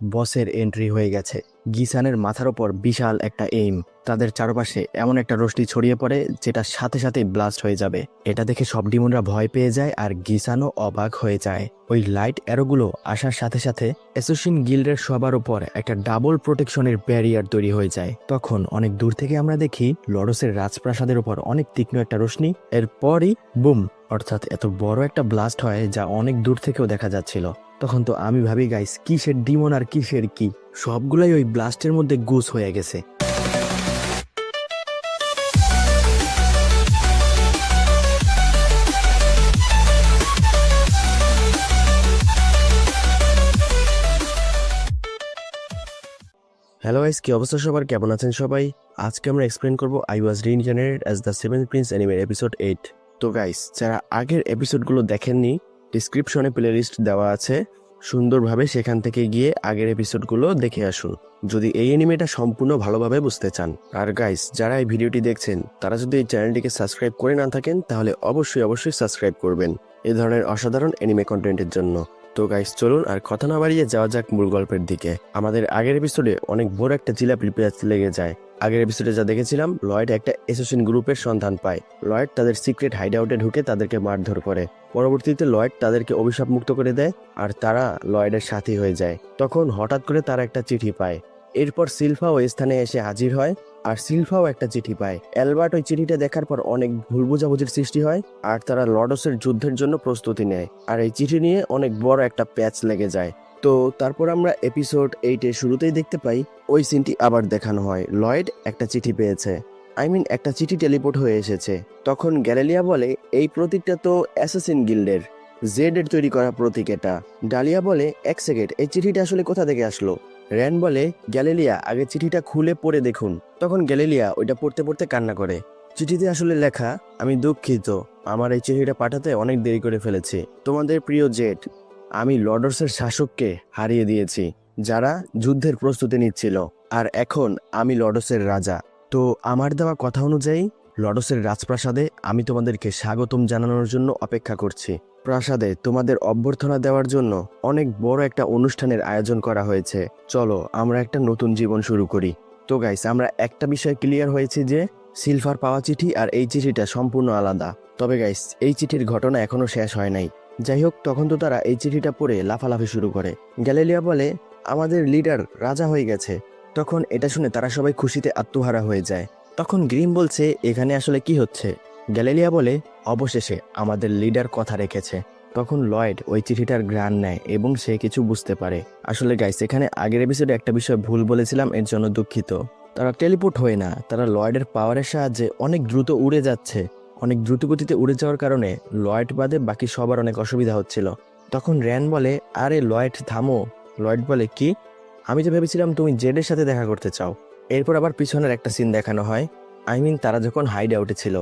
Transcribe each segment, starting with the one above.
বসের এন্ট্রি হয়ে গেছে। গিসানের মাথার ওপর বিশাল একটা এইম, তাদের চারপাশে এমন একটা রশ্মি ছড়িয়ে পড়ে যেটা সাথে সাথেই ব্লাস্ট হয়ে যাবে। এটা দেখে সব ডিমনরা ভয় পেয়ে যায় আর গিসানও অবাক হয়ে যায়। ওই লাইট অ্যারোগুলো আসার সাথে সাথে অ্যাসোসিন গিল্ডের সবার উপর একটা ডাবল প্রোটেকশনের ব্যারিয়ার তৈরি হয়ে যায়। তখন অনেক দূর থেকে আমরা দেখি লরসের রাজপ্রাসাদের উপর অনেক তীক্ষ্ণ একটা রশ্মি, এরপরই বুম, অর্থাৎ এত বড় একটা ব্লাস্ট হয় যা অনেক দূর থেকেও দেখা যাচ্ছিল। তখন তো আমি ভাবি গাইস, কিসের ডিমন আর কিসের কি, সবগুলাই ওই ব্লাস্টের মধ্যে গুস হয়ে গেছে। হ্যালো গাইস, কি অবস্থা সবার, কেমন আছেন সবাই? আজকে আমরা এক্সপ্লেন করব I was reincarnated as the seventh prince অ্যানিমের এপিসোড 8। তো গাইস, যারা আগের এপিসোডগুলো দেখেননি, ডিসক্রিপশনে প্লেলিস্ট দেওয়া আছে, সুন্দরভাবে সেখান থেকে গিয়ে আগের এপিসোডগুলো দেখে আসুন যদি এই অ্যানিমেটা সম্পূর্ণ ভালোভাবে বুঝতে চান। আর গাইস, যারা এই ভিডিওটি দেখছেন তারা যদি এই চ্যানেলটিকে সাবস্ক্রাইব করে না থাকেন তাহলে অবশ্যই সাবস্ক্রাইব করবেন এই ধরনের অসাধারণ অ্যানিমে কন্টেন্টের জন্য। তো গাইস, চলুন আর কথা না বাড়িয়ে যাওয়া যাক মূল গল্পের দিকে। আমাদের আগের এপিসোডে অনেক বড় একটা জিলাপি পেঁয়াজ লেগে যায়। আগের এপিসোডে যা দেখেছিলাম, লয়েড একটা অ্যাসোসিন গ্রুপের সন্ধান পায়। লয়েড তাদের সিক্রেট হাইড আউটে ঢুকে তাদেরকে মারধর করে। পরবর্তীতে লয়েড তাদেরকে অভিশাপ মুক্ত করে দেয় আর তারা লয়েডের সাথী হয়ে যায়। তখন হঠাৎ করে তারা একটা চিঠি পায়। এরপর সিলফা ওই স্থানে এসে হাজির হয় আর সিলফাও একটা চিঠি পায়। অ্যালবার্ট ওই চিঠিটা দেখার পর অনেক ভুল বোঝাবুঝির সৃষ্টি হয় আর তারা লর্ডসের যুদ্ধের জন্য প্রস্তুতি নেয়। আর এই চিঠি নিয়ে অনেক বড় একটা প্যাচ লেগে যায়। তো তারপর আমরা এপিসোড 8-এর শুরুতেই দেখতে পাই ওই সিনটি আবার দেখানো হয়। লয়েড একটা চিঠি পেয়েছে, একটা চিঠি টেলিপোর্ট হয়ে এসেছে। তখন গ্যালেলিয়া বলে, এই প্রতীকটা তো অ্যাসাসিন গিল্ডের, জেড এর তৈরি করা প্রতীক এটা। ডালিয়া বলে, এক সেকেন্ড, এই চিঠিটা আসলে কোথা থেকে আসলো? র্যান বলে, গ্যালিলিয়া, আগে চিঠিটা খুলে পড়ে দেখুন। তখন গ্যালিলিয়া ওইটা পড়তে পড়তে কান্না করে। চিঠিতে আসলে লেখা, আমি দুঃখিত, আমার এই চিঠিটা পাঠাতে অনেক দেরি করে ফেলেছি। তোমাদের প্রিয় জেড, আমি লর্ডসের শাসককে হারিয়ে দিয়েছি যারা যুদ্ধের প্রস্তুতি নিচ্ছিল, আর এখন আমি লর্ডসের রাজা। তো আমার দেওয়া কথা অনুযায়ী লর্ডসের রাজপ্রাসাদে আমি তোমাদেরকে স্বাগতম জানানোর জন্য অপেক্ষা করছি। প্রাসাদে তোমাদের অভ্যর্থনা দেওয়ার জন্য অনেক বড় একটা অনুষ্ঠানের আয়োজন করা হয়েছে। চলো আমরা একটা নতুন জীবন শুরু করি। তো গাইস, আমরা একটা বিষয় ক্লিয়ার হয়েছে যে সিলভার পাওয়া চিঠি আর এই চিঠিটা সম্পূর্ণ আলাদা। তবে গাইস, এই চিঠির ঘটনা এখনো শেষ হয় নাই। যাই হোক, তখন তো তারা এই চিঠিটা পড়ে লাফালাফি শুরু করে। গ্যালিলিয়া বলে, আমাদের লিডার রাজা হয়ে গেছে। তখন এটা শুনে তারা সবাই খুশিতে আত্মহারা হয়ে যায়। তখন গ্রিম বলছে, এখানে আসলে কি হচ্ছে? গ্যালিলিয়া বলে, অবশেষে আমাদের লিডার কথা রেখেছে। তখন লয়েড ওই চিঠিটার ঘ্রাণ নেয় এবং সে কিছু বুঝতে পারে। আসলে গাইস, এখানে আগের এপিসোডে একটা বিষয় ভুল বলেছিলাম, এর জন্য দুঃখিত। তারা টেলিপোর্ট হয়ে না, তারা লয়েডের পাওয়ারের সাহায্যে অনেক দ্রুত উড়ে যাচ্ছে। অনেক দ্রুত গতিতে উড়ে যাওয়ার কারণে লয়েড বাদে বাকি সবার অনেক অসুবিধা হচ্ছিল। তখন র্যান বলে, আরে লয়েড থামো। লয়েড বলে, কি? আমি তো ভেবেছিলাম তুমি জেডের সাথে দেখা করতে চাও। এরপর আবার পিছনের একটা সিন দেখানো হয়, তারা যখন হাইড আউটে ছিল।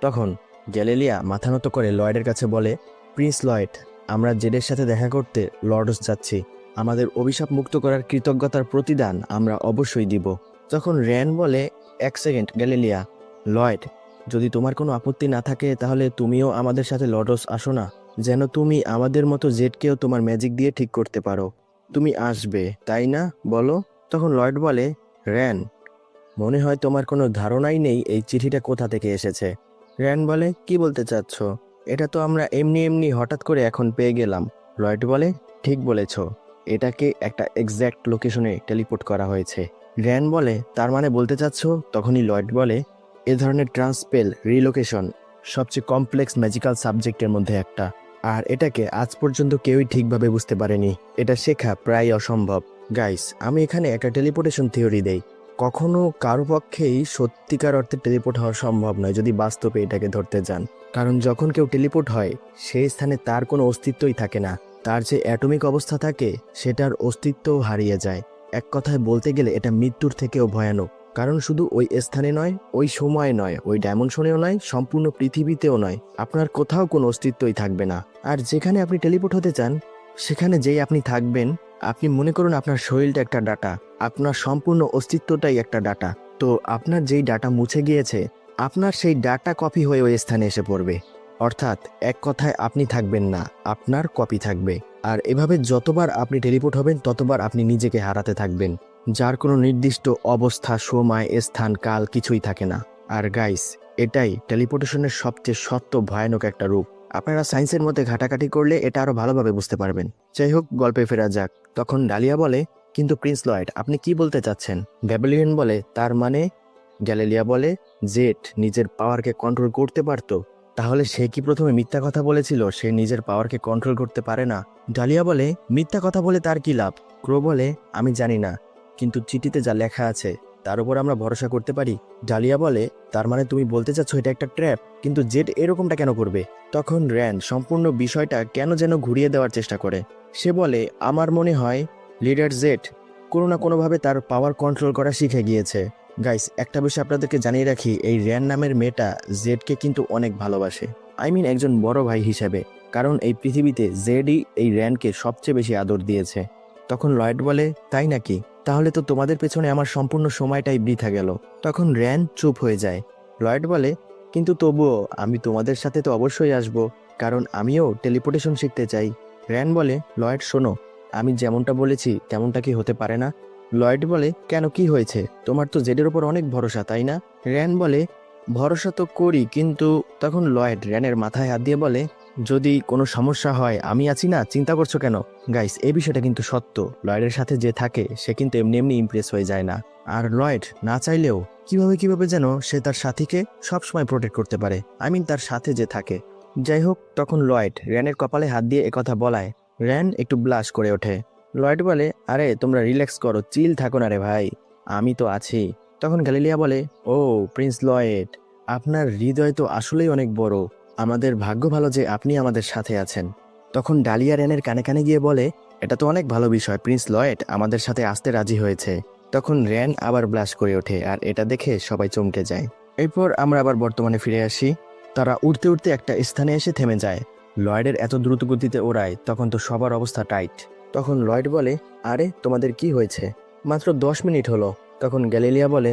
তখন গ্যালিলিয়া মাথা নত করে লয়েডের কাছে বলে, প্রিন্স লয়েড, আমরা জেডের সাথে দেখা করতে লর্ডস যাচ্ছি। আমাদের অভিশাপ মুক্ত করার কৃতজ্ঞতার প্রতিদান আমরা অবশ্যই দিব। তখন র্যান বলে, এক সেকেন্ড গ্যালিলিয়া, লয়েড, যদি তোমার কোনো আপত্তি না থাকে তাহলে তুমিও আমাদের সাথে লর্ডস আসো না, যেন তুমি আমাদের মতো জেডকেও তোমার ম্যাজিক দিয়ে ঠিক করতে পারো। তুমি আসবে, তাই না, বলো? তখন লয়েড বলে, র্যান, মনে হয় তোমার কোনো ধারণাই নেই এই চিঠিটা কোথা থেকে এসেছে। র্যান বলে, কি বলতে চাচ্ছ? এটা তো আমরা এমনি এমনি হঠাৎ করে এখন পেয়ে গেলাম। লয়েড বলে, ঠিক বলেছ, এটাকে একটা এক্স্যাক্ট লোকেশনে টেলিপোর্ট করা হয়েছে। র্যান বলে, তার মানে বলতে চাচ্ছ? তখনই লয়েড বলে, এ ধরনের ট্রান্সপেল রিলোকেশন সবচেয়ে কমপ্লেক্স ম্যাজিক্যাল সাবজেক্টের মধ্যে একটা, আর এটাকে আজ পর্যন্ত কেউই ঠিকভাবে বুঝতে পারেনি। এটা শেখা প্রায় অসম্ভব। গাইস, আমি এখানে একটা টেলিপোর্টেশন থিওরি দেই। কখনো কারো পক্ষেই সত্যিকার অর্থে টেলিপোর্ট হওয়া সম্ভব নয় যদি বাস্তবে এটাকে ধরতে যান। কারণ যখন কেউ টেলিপোর্ট হয়, সেই স্থানে তার কোনো অস্তিত্বই থাকে না। তার যে অ্যাটমিক অবস্থা থাকে সেটার অস্তিত্বও হারিয়ে যায়। এক কথায় বলতে গেলে এটা মৃত্যুর থেকেও ভয়ানক। কারণ শুধু ওই স্থানে নয়, ওই সময় নয়, ওই ডাইমেনশনেও নয়, সম্পূর্ণ পৃথিবীতেও নয়, আপনার কোথাও কোনো অস্তিত্বই থাকবে না। আর যেখানে আপনি টেলিপোর্ট হতে চান সেখানে যেই আপনি থাকবেন, আপনি মনে করুন আপনার শরীরটা একটা ডাটা, আপনার সম্পূর্ণ অস্তিত্বটাই একটা ডাটা। তো আপনার যেই ডাটা মুছে গিয়েছে, আপনার সেই ডাটা কপি হয়ে ওই স্থানে এসে পড়বে। অর্থাৎ এক কথায় আপনি থাকবেন না, আপনার কপি থাকবে। আর এভাবে যতবার আপনি টেলিপোর্ট হবেন ততবার আপনি নিজেকে হারাতে থাকবেন, যার কোনো নির্দিষ্ট অবস্থা, সময়, স্থান, কাল কিছুই থাকে না। আর গাইস, এটাই টেলিপোর্টেশনের সবচেয়ে সত্য ভয়ানক একটা রূপ। আপনারা সায়েন্সের মধ্যে ঘাটাঘাটি করলে এটা আরো ভালোভাবে বুঝতে পারবেন। যাই হোক, গল্পে ফেরা যাক। তখন ডালিয়া বলে, কিন্তু প্রিন্স লয়েড, আপনি কি বলতে চাচ্ছেন? ব্যাবিলিয়ন বলে, তার মানে? গ্যালিলিয়া বলে, জেড নিজের পাওয়ারকে কন্ট্রোল করতে পারতো, তাহলে সে কি প্রথমে মিথ্যা কথা বলেছিল সে নিজের পাওয়ারকে কন্ট্রোল করতে পারে না? ডালিয়া বলে, মিথ্যা কথা বলে তার কি লাভ? ক্রো বলে, আমি জানি না, কিন্তু চিঠিতে যা লেখা আছে তার উপর আমরা ভরসা করতে পারি। ডালিয়া বলে, তার মানে তুমি বলতে চাচ্ছ এটা একটা ট্র্যাপ? কিন্তু জেড এরকমটা কেন করবে? তখন র্যান সম্পূর্ণ বিষয়টা কেন যেন ঘুরিয়ে দেওয়ার চেষ্টা করে। সে বলে, আমার মনে হয় লিডার জেড কোনো না কোনোভাবে তার পাওয়ার কন্ট্রোল করা শিখে গিয়েছে। গাইস, একটা বিষয় আপনাদেরকে জানিয়ে রাখি, এই র্যান নামের মেয়েটা জেডকে কিন্তু অনেক ভালোবাসে। একজন বড় ভাই হিসেবে, কারণ এই পৃথিবীতে জেডই এই র্যানকে সবচেয়ে বেশি আদর দিয়েছে। তখন লয়েড বলে, তাই নাকি? তাহলে তো তোমাদের পেছনে আমার সম্পূর্ণ সময়টাই বৃথা গেল। তখন র্যান চুপ হয়ে যায়। লয়েড বলে, কিন্তু তবুও আমি তোমাদের সাথে তো অবশ্যই আসব, কারণ আমিও টেলিপোর্টেশন শিখতে চাই। র্যান বলে, লয়েড শোনো, আমি যেমনটা বলেছি তেমনটা কি হতে পারে না? লয়েড বলে, কেন, কি হয়েছে? তোমার তো জেডের ওপর অনেক ভরসা, তাই না? র্যান বলে, ভরসা তো করি, কিন্তু... তখন লয়েড র্যানের মাথায় হাত দিয়ে বলে, যদি কোনো সমস্যা হয় আমি আছি না, চিন্তা করছো কেন? গাইস, এই বিষয়টা কিন্তু সত্য। লয়েডের সাথে যে থাকে সে কিন্তু এমনি এমনি ইমপ্রেস হয়ে যায় না। আর লয়েড না চাইলেও কিভাবে যেন সে তার সাথীকে সবসময় প্রোটেক্ট করতে পারে, তার সাথে যে থাকে। যাই হোক, তখন লয়েড র্যানের কপালে হাত দিয়ে একথা বলায় র্যান একটু ব্লাশ করে ওঠে। লয়েড বলে, আরে তোমরা রিল্যাক্স করো, চিল থাকো না রে ভাই, আমি তো আছি। তখন গ্যালিলিয়া বলে, ও প্রিন্স লয়েড, আপনার হৃদয় তো আসলেই অনেক বড়, আমাদের ভাগ্য ভালো যে আপনি আমাদের সাথে আছেন। তখন ডালিয়া র্যানের কানে কানে গিয়ে বলে, এটা তো অনেক ভালো বিষয়, প্রিন্স লয়েড আমাদের সাথে আসতে রাজি হয়েছে। তখন র্যান আবার ব্লাশ করে ওঠে, আর এটা দেখে সবাই চমকে যায়। এরপর আমরা আবার বর্তমানে ফিরে আসি। তারা উড়তে উড়তে একটা স্থানে এসে থেমে যায়। লয়েডের এত দ্রুত গতিতে ওড়ায়, তখন তো সবার অবস্থা টাইট। তখন লয়েড বলে, আরে তোমাদের কি হয়েছে? মাত্র 10 মিনিট হলো। তখন গ্যালিলিয়া বলে,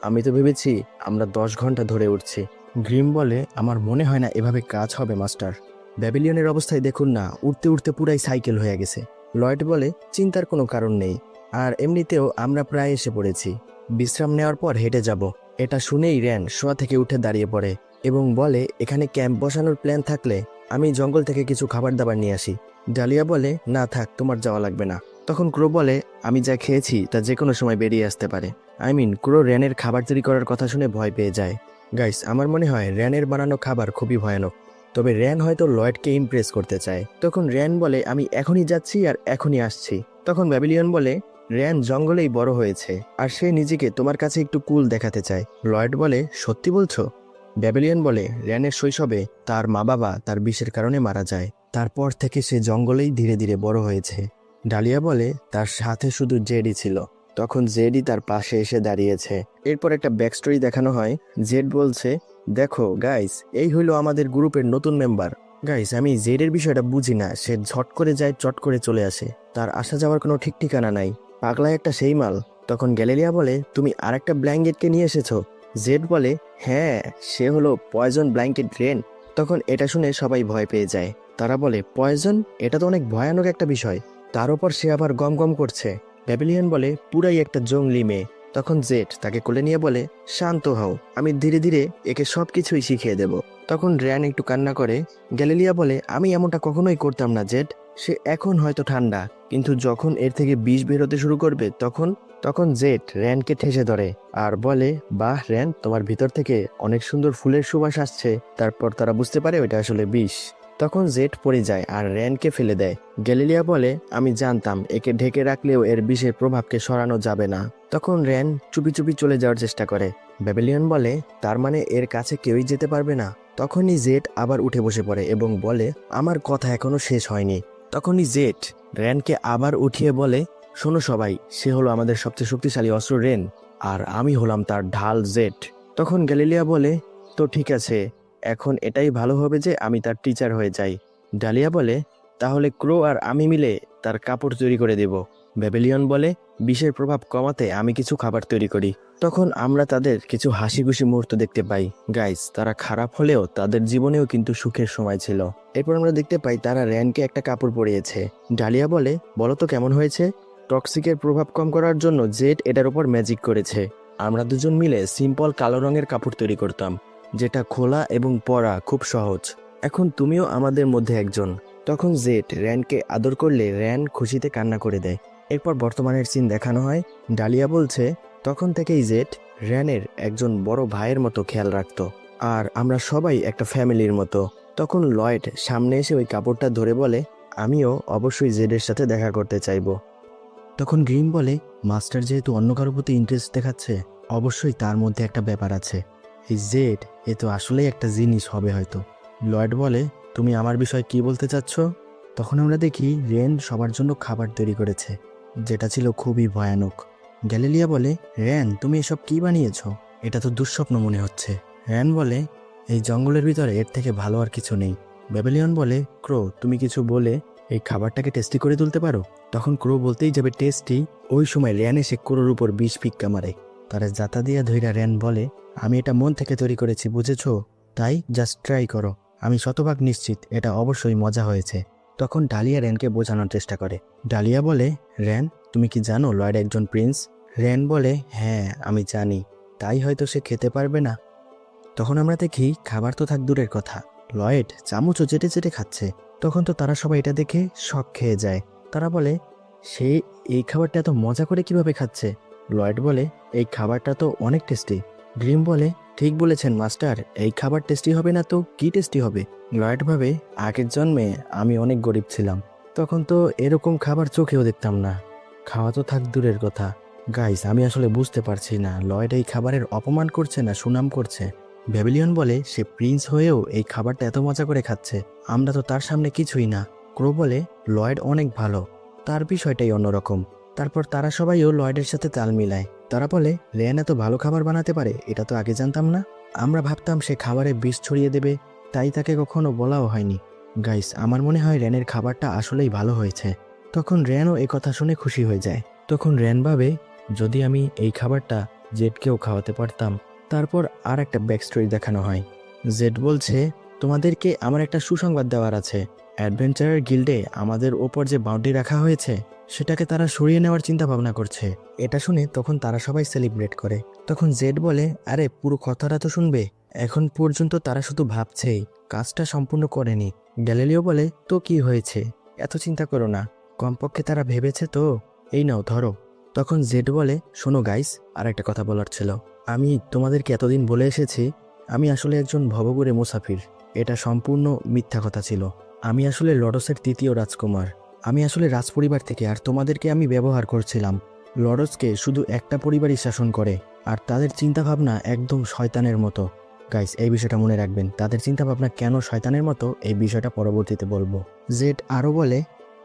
আমি তো ভেবেছি আমরা 10 ঘন্টা ধরে উঠছি। গ্রিম বলে, আমার মনে হয় না এভাবে কাজ হবে মাস্টার। ব্যাবিলিয়নের অবস্থায় দেখুন না, উঠতে উঠতে পুরাই সাইকেল হয়ে গেছে। লয়েড বলে, চিন্তার কোনো কারণ নেই, আর এমনিতেও আমরা প্রায় এসে পড়েছি, বিশ্রাম নেওয়ার পর হেঁটে যাব। এটা শুনেই র্যান শোয়া থেকে উঠে দাঁড়িয়ে পড়ে এবং বলে, এখানে ক্যাম্প বসানোর প্ল্যান থাকলে আমি জঙ্গল থেকে কিছু খাবার দাবার নিয়ে আসি। ডালিয়া বলে, না থাক, তোমার যাওয়া লাগবে না। তখন ক্রো বলে, আমি যা খেয়েছি তা যে কোনো সময় বেরিয়ে আসতে পারে। ক্রো র্যানের খাবার তৈরি করার কথা শুনে ভয় পেয়ে যায়। গাইস, আমার মনে হয় র্যানের বানানো খাবার খুবই ভয়ানক, তবে র্যান হয়তো লয়েডকে ইমপ্রেস করতে চায়। তখন র্যান বলে, আমি এখনই যাচ্ছি আর এখনই আসছি। তখন ব্যাবিলিয়ন বলে, র্যান জঙ্গলেই বড় হয়েছে আর সে নিজেকে তোমার কাছে একটু কুল দেখাতে চায়। লয়েড বলে, সত্যি বলছো? ব্যাবিলিয়ন বলে, র্যানের শৈশবে তার মা বাবা তার বিষের কারণে মারা যায়, তারপর থেকে সে জঙ্গলেই ধীরে ধীরে বড় হয়েছে। ডালিয়া বলে, তার সাথে শুধু জেডি ছিল। তখন জেডি তার পাশে এসে দাঁড়িয়েছে। এরপর একটা ব্যাক স্টোরি দেখানো হয়। জেড বলছে, দেখো গাইস, এই হইলো আমাদের গ্রুপের নতুন মেম্বার। গাইস, আমি জেডের বিষয়টা বুঝি না, সে ঝট করে যায়, চট করে চলে আসে, তার আসা যাওয়ার কোনো ঠিক ঠিকানা নাই, পাগলায় একটা সেই মাল। তখন গ্যালিলিয়া বলে, তুমি আরেকটা ব্ল্যাঙ্কেটকে নিয়ে এসেছো? জেড বলে, হ্যাঁ, সে হলো পয়জন ব্ল্যাঙ্কেট রেন। তখন এটা শুনে সবাই ভয় পেয়ে যায়। তারা বলে, পয়জন? এটা তো অনেক ভয়ানক একটা বিষয়, তার উপর সে আবার গম গম করছে। ব্যাবিলিয়ন বলে, পুরাই একটা জঙ্গলি মেয়ে। তখন জেড তাকে কোলে নিয়ে বলে, শান্ত হও, আমি ধীরে ধীরে একে সবকিছুই শিখিয়ে দেব। তখন র্যান একটু কান্না করে। গ্যালিলিয়া বলে, আমি এমনটা কখনোই করতাম না জেড, সে এখন হয়তো ঠান্ডা, কিন্তু যখন এর থেকে বিষ বেরোতে শুরু করবে তখন... তখন জেড র্যানকে ঠেসে ধরে আর বলে, বাহ র্যান, তোমার ভিতর থেকে অনেক সুন্দর ফুলের সুবাস আসছে। তারপর তারা বুঝতে পারে ওটা আসলে বিষ। তখন জেড পড়ে যায় আর র্যানকে ফেলে দেয়। গ্যালিলিয়া বলে, আমি জানতাম একে ঢেকে রাখলেও এর বিষের প্রভাবকে সরানো যাবে না। তখন র্যান চুপি চুপি চলে যাওয়ার চেষ্টা করে। ব্যাবিলিয়ন বলে, তার মানে এর কাছে কেউই যেতে পারবে না। তখনই জেড আবার উঠে বসে পড়ে এবং বলে, আমার কথা এখনো শেষ হয়নি। তখনই জেড র্যানকে আবার উঠিয়ে বলে, শোনো সবাই, সে হলো আমাদের সবচেয়ে শক্তিশালী অস্ত্র রেন, আর আমি হলাম তার ঢাল জেড। তখন গ্যালিলিয়া বলে, তো ঠিক আছে, এখন এটাই ভালো হবে যে আমি তার টিচার হয়ে যাই। ডালিয়া বলে, তাহলে ক্রো আর আমি মিলে তার কাপড় তৈরি করে দেব। ব্যাবিলিয়ন বলে, বিষের প্রভাব কমাতে আমি কিছু খাবার তৈরি করি। তখন আমরা তাদের কিছু হাসি খুশি মুহূর্ত দেখতে পাই। গাইস, তারা খারাপ হলেও তাদের জীবনেও কিন্তু সুখের সময় ছিল। এরপর আমরা দেখতে পাই তারা র্যানকে একটা কাপড় পরিয়েছে। ডালিয়া বলে, বলো তো কেমন হয়েছে? টক্সিকের প্রভাব কম করার জন্য জেড এটার উপর ম্যাজিক করেছে। আমরা দুজন মিলে সিম্পল কালো রঙের কাপড় তৈরি করতাম, যেটা খোলা এবং পরা খুব সহজ। এখন তুমিও আমাদের মধ্যে একজন। তখন জেড র্যানকে আদর করলে র্যান খুশিতে কান্না করে দেয়। এরপর বর্তমানের সিন দেখানো হয়। ডালিয়া বলছে, তখন থেকেই জেড র্যানের একজন বড় ভাইয়ের মতো খেয়াল রাখতো, আর আমরা সবাই একটা ফ্যামিলির মতো। তখন লয়েড সামনে এসে ওই কাপড়টা ধরে বলে, আমিও অবশ্যই জেডের সাথে দেখা করতে চাইবো। তখন গ্রিম বলে, মাস্টার যেহেতু অন্য কারোর প্রতি ইন্টারেস্ট দেখাচ্ছে, অবশ্যই তার মধ্যে একটা ব্যাপার আছে। এই জেড এ তো আসলেই একটা জিনিস হবে হয়তো। লয়েড বলে, তুমি আমার বিষয়ে কি বলতে চাচ্ছ? তখন আমরা দেখি রেন সবার জন্য খাবার তৈরি করেছে, যেটা ছিল খুবই ভয়ানক। গ্যালিলিয়া বলে, রেন তুমি এসব কি বানিয়েছ? এটা তো দুঃস্বপ্ন মনে হচ্ছে। রেন বলে, এই জঙ্গলের ভিতরে এর থেকে ভালো আর কিছু নেই। ব্যাবিলিয়ন বলে, ক্রো তুমি কিছু বলে এই খাবারটাকে টেস্টি করে তুলতে পারো? তখন ক্রো বলতেই যাবে টেস্টি, ওই সময় র্যান এসে ক্রোর উপর বিষ ফিক্কা মারে। তারা জাতা দিয়া ধইরা র্যান বলে, আমি এটা মন থেকে তৈরি করেছি, বুঝেছো? তাই জাস্ট ট্রাই করো, আমি শতভাগ নিশ্চিত এটা অবশ্যই মজা হয়েছে। তখন ডালিয়া র্যানকে বোঝানোর চেষ্টা করে। ডালিয়া বলে, র্যান তুমি কি জানো লয়েড একজন প্রিন্স? র্যান বলে, হ্যাঁ আমি জানি, তাই হয়তো সে খেতে পারবে না। তখন আমরা দেখি খাবার তো থাক দূরের কথা, লয়েড চামচও চেটে চেটে খাচ্ছে। তখন তো তারা সবাই এটা দেখে শক খেয়ে যায়। তারা বলে, সে এই খাবারটা এত মজা করে কিভাবে খাচ্ছে? লয়েড বলে, এই খাবারটা তো অনেক টেস্টি। গ্রিম বলে, ঠিক বলেছেন মাস্টার, এই খাবার টেস্টি হবে না তো কি টেস্টি হবে? লয়েড ভাবে, আগের জন্মে আমি অনেক গরিব ছিলাম, তখন তো এরকম খাবার চোখেও দেখতাম না, খাওয়া তো থাক দূরের কথা। গাইস, আমি আসলে বুঝতে পারছি না লয়েড এই খাবারের অপমান করছে না সুনাম করছে। ব্যাবিলিয়ন বলে, সে প্রিন্স হয়েও এই খাবারটা এত মজা করে খাচ্ছে, আমরা তো তার সামনে কিছুই না। ক্রো বলে, লয়েড অনেক ভালো, তার বিষয়টাই অন্যরকম। তারপর তারা সবাইও লয়েডের সাথে তাল মিলায়। তারা বলে, রেন এত ভালো খাবার বানাতে পারে, এটা তো আগে জানতাম না। আমরা ভাবতাম সে খাবারে বিষ ছড়িয়ে দেবে, তাই তাকে কখনো বলাও হয়নি। গাইস, আমার মনে হয় রেনের খাবারটা আসলেই ভালো হয়েছে। তখন রেনও এ কথা শুনে খুশি হয়ে যায়। তখন রেন ভাবে, যদি আমি এই খাবারটা জেডকেও খাওয়াতে পারতাম। তারপর আর একটা ব্যাক স্টোরি দেখানো হয়। জেড বলছে, তোমাদেরকে আমার একটা সুসংবাদ দেওয়ার আছে। অ্যাডভেঞ্চারের গিল্ডে আমাদের ওপর যে বাউন্ডারি রাখা হয়েছে, সেটাকে তারা সরিয়ে নেওয়ার চিন্তা ভাবনা করছে। এটা শুনে তখন তারা সবাই সেলিব্রেট করে। তখন জেড বলে, আরে পুরো কথাটা তো শুনবে। এখন পর্যন্ত তারা শুধু ভাবছেই, কাজটা সম্পূর্ণ করেনি। গ্যালিলিও বলে, তো কি হয়েছে, এত চিন্তা করো না, কমপক্ষে তারা ভেবেছে তো, এই নাও ধরো। তখন জেড বলে, শোনো গাইস, আর একটা কথা বলার ছিল। আমি তোমাদেরকে এতদিন বলে এসেছি, আমি আসলে একজন ভবঘুরে মুসাফির। এটা সম্পূর্ণ মিথ্যা কথা ছিল। আমি আসলে লডসের তৃতীয় রাজকুমার। আমি আসলে রাজপরিবার থেকে, আর তোমাদেরকে আমি ব্যবহার করছিলাম। লডসকে শুধু একটা পরিবারই শাসন করে, আর তাদের চিন্তাভাবনা একদম শয়তানের মতো। গাইস, এই বিষয়টা মনে রাখবেন, তাদের চিন্তাভাবনা কেন শয়তানের মতো এই বিষয়টা পরবর্তীতে বলবো। জেড আরও বলে,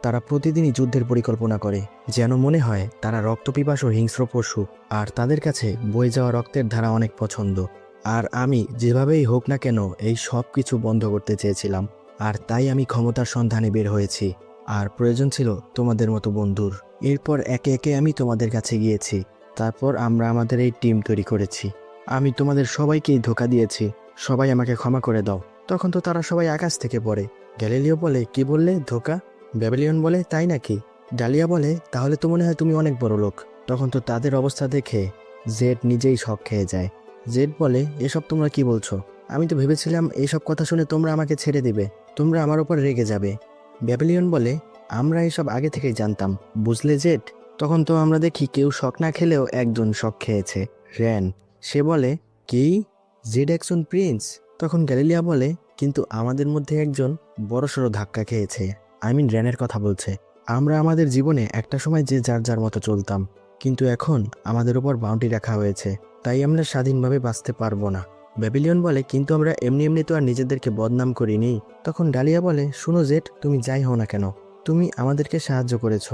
তারা প্রতিদিনই যুদ্ধের পরিকল্পনা করে, যেন মনে হয় তারা রক্তপিপাসু হিংস্র পশু, আর তাদের কাছে বয়ে যাওয়া রক্তের ধারা অনেক পছন্দ। আর আমি যেভাবেই হোক না কেন এই সব কিছু বন্ধ করতে চেয়েছিলাম, আর তাই আমি ক্ষমতার সন্ধানে বের হয়েছি, আর প্রয়োজন ছিল তোমাদের মতো বন্ধুর। এরপর একে একে আমি তোমাদের কাছে গিয়েছি, তারপর আমরা আমাদের এই টিম তৈরি করেছি। আমি তোমাদের সবাইকেই ধোঁকা দিয়েছি, সবাই আমাকে ক্ষমা করে দাও। তখন তো তারা সবাই আকাশ থেকে পড়ে। গ্যালিলিও বলে, কি বললে, ধোঁকা? ব্যাবিলিয়ন বলে, তাই নাকি? ডালিয়া বলে, তাহলে তো মনে হয় তুমি অনেক বড় লোক। তখন তো তাদের অবস্থা দেখে জেড নিজেই শক খেয়ে যায়। জেড বলে, এসব তোমরা কি বলছো? আমি তো ভেবেছিলাম এইসব কথা শুনে তোমরা আমাকে ছেড়ে দিবে, তোমরা আমার উপর রেগে যাবে। ব্যাবিলিয়ন বলে, আমরা এসব আগে থেকেই জানতাম, বুঝলে জেড? তখন তো আমরা দেখি কেউ শক না খেলেও একজন শক খেয়েছে, র্যান। সে বলে, কি, জেড একজন প্রিন্স? তখন গ্যালিলিয়া বলে, কিন্তু আমাদের মধ্যে একজন বড়সড় ধাক্কা খেয়েছে, র্যানের কথা বলছে। আমরা আমাদের জীবনে একটা সময় যে যার যার মতো চলতাম, কিন্তু এখন আমাদের উপর বাউন্ডারি রাখা হয়েছে, তাই আমরা স্বাধীনভাবে বাঁচতে পারবো না। ব্যাবিলিয়ন বলে, কিন্তু আমরা এমনি এমনি তো আর নিজেদেরকে বদনাম করিনি। তখন ডালিয়া বলে, শুনো জেড, তুমি যাই হও না কেন, তুমি আমাদেরকে সাহায্য করেছ,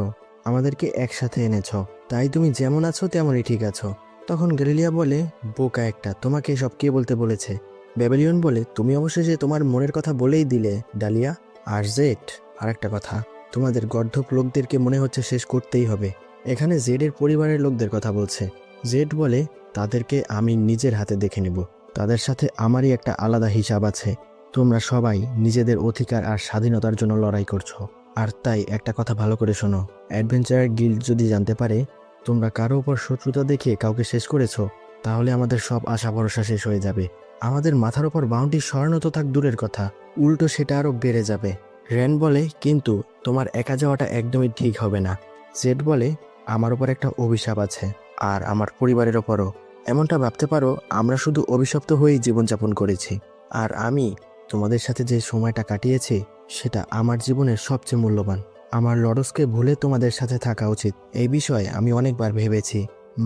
আমাদেরকে একসাথে এনেছ, তাই তুমি যেমন আছো তেমনই ঠিক আছো। তখন গ্যালিলিয়া বলে, বোকা একটা, তোমাকে এসব কে বলতে বলেছে? ব্যাবিলিয়ন বলে, তুমি অবশ্যই যে তোমার মনের কথা বলেই দিলে ডালিয়া। আর জেড, আর একটা কথা, তোমাদের গর্ধপ লোকদেরকে মনে হচ্ছে শেষ করতেই হবে। এখানে জেডের পরিবারের লোকদের কথা বলছে। জেড বলে, তাদেরকে আমি নিজের হাতে দেখে নেব। তাদের সাথে আমারই একটা আলাদা হিসাব আছে। তোমরা সবাই নিজেদের অধিকার আর স্বাধীনতার জন্য লড়াই করছো। আর তাই একটা কথা ভালো করে শোনো, অ্যাডভেঞ্চার গিল্ড যদি জানতে পারে তোমরা কারো উপর শত্রুতা দেখিয়ে কাউকে শেষ করেছো, তাহলে আমাদের সব আশা ভরসা শেষ হয়ে যাবে। আমাদের মাথার উপর বাউন্ডি সরানো তো থাক দূরের কথা, উল্টো সেটা আরও বেড়ে যাবে। রেন বলে, কিন্তু তোমার একা যাওয়াটা একদমই ঠিক হবে না। জেড বলে, আমার উপর একটা অভিশাপ আছে, আর আমার পরিবারের ওপরও। এমনটা ভাবতে পারো আমরা শুধু অভিশপ্ত হয়েই জীবনযাপন করেছি, আর আমি তোমাদের সাথে যে সময়টা কাটিয়েছি সেটা আমার জীবনের সবচেয়ে মূল্যবান। আমার লরসকে ভুলে তোমাদের সাথে থাকা উচিত। এই বিষয়ে আমি অনেকবার ভেবেছি।